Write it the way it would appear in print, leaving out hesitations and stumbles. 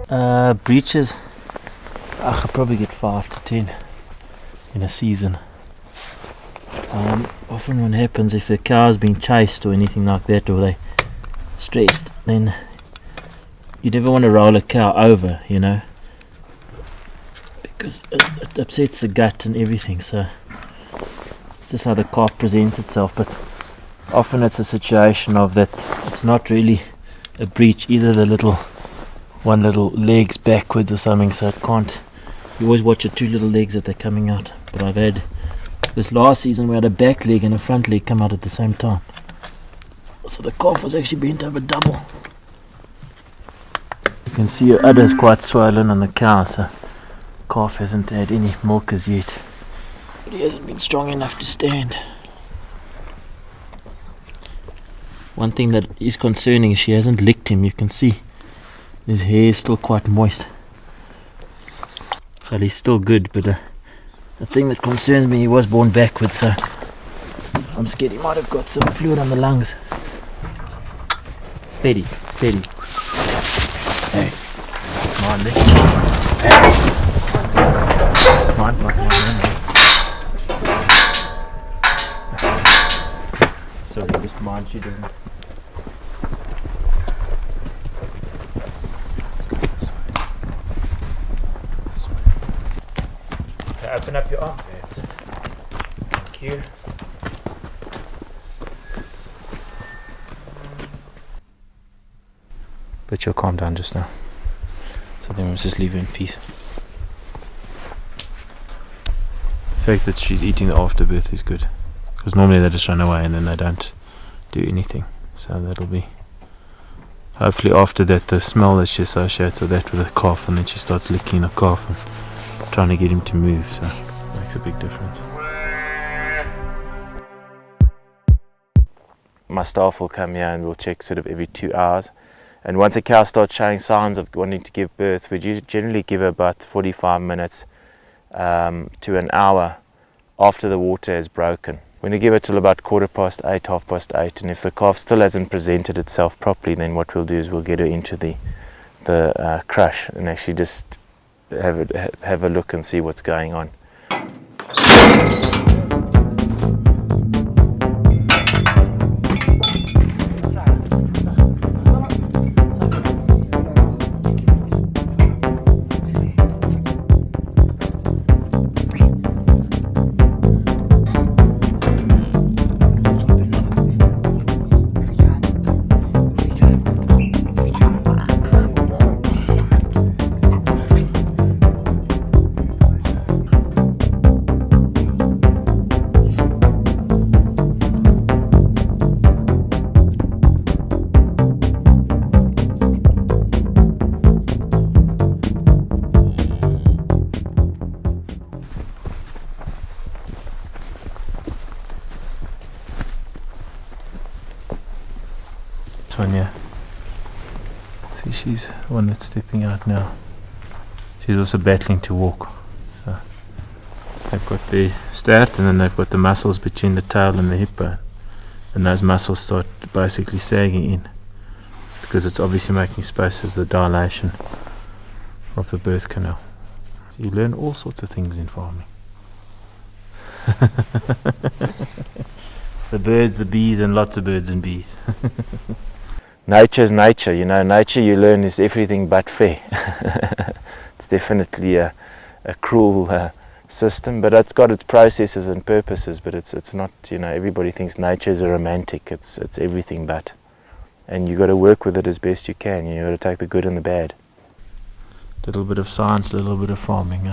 Breaches, I could probably get 5 to 10 in a season. Often what happens, if the cow's been chased or anything like that, or they stressed, then you never want to roll a cow over, you know, because it upsets the gut and everything. So it's just how the calf presents itself. But often it's a situation of that it's not really a breach, either the one little leg's backwards or something, so it can't. You always watch the 2 little legs that they're coming out. But I've had this last season we had a back leg and a front leg come out at the same time, so the calf was actually bent over double. You can see her udder's quite swollen on the cow, so calf hasn't had any milk as yet, but he hasn't been strong enough to stand. One thing that is concerning is she hasn't licked him. You can see his hair is still quite moist, so he's still good, but the thing that concerns me, he was born backwards, so I'm scared he might have got some fluid on the lungs. Steady, steady. Hey, come on, Nick. Hey. Come on. Sorry, just mind she doesn't. Open up your arms. That's it. Thank you. But she'll calm down just now, so then we'll just leave her in peace. The fact that she's eating the afterbirth is good, because normally they just run away and then they don't do anything. So that'll be, hopefully after that, the smell that she associates with that with the calf, and then she starts licking the calf and trying to get him to move, so it makes a big difference. My staff will come here and we'll check sort of every 2 hours, and once a cow starts showing signs of wanting to give birth, we generally give her about 45 minutes to an hour after the water has broken. We're going to give it till about 8:15, 8:30, and if the calf still hasn't presented itself properly, then what we'll do is we'll get her into the crush and actually just have a look and see what's going on. One, yeah. See, she's the one that's stepping out now. She's also battling to walk. So they've got the start, and then they've got the muscles between the tail and the hip bone, and those muscles start basically sagging in because it's obviously making space as the dilation of the birth canal. So you learn all sorts of things in farming. The birds, the bees, and lots of birds and bees. Nature's nature, you know. Nature, you learn, is everything but fair. It's definitely a cruel system, but it's got its processes and purposes. But it's not, you know. Everybody thinks nature's a romantic. It's everything but, and you got to work with it as best you can. You got to take the good and the bad. A little bit of science, a little bit of farming.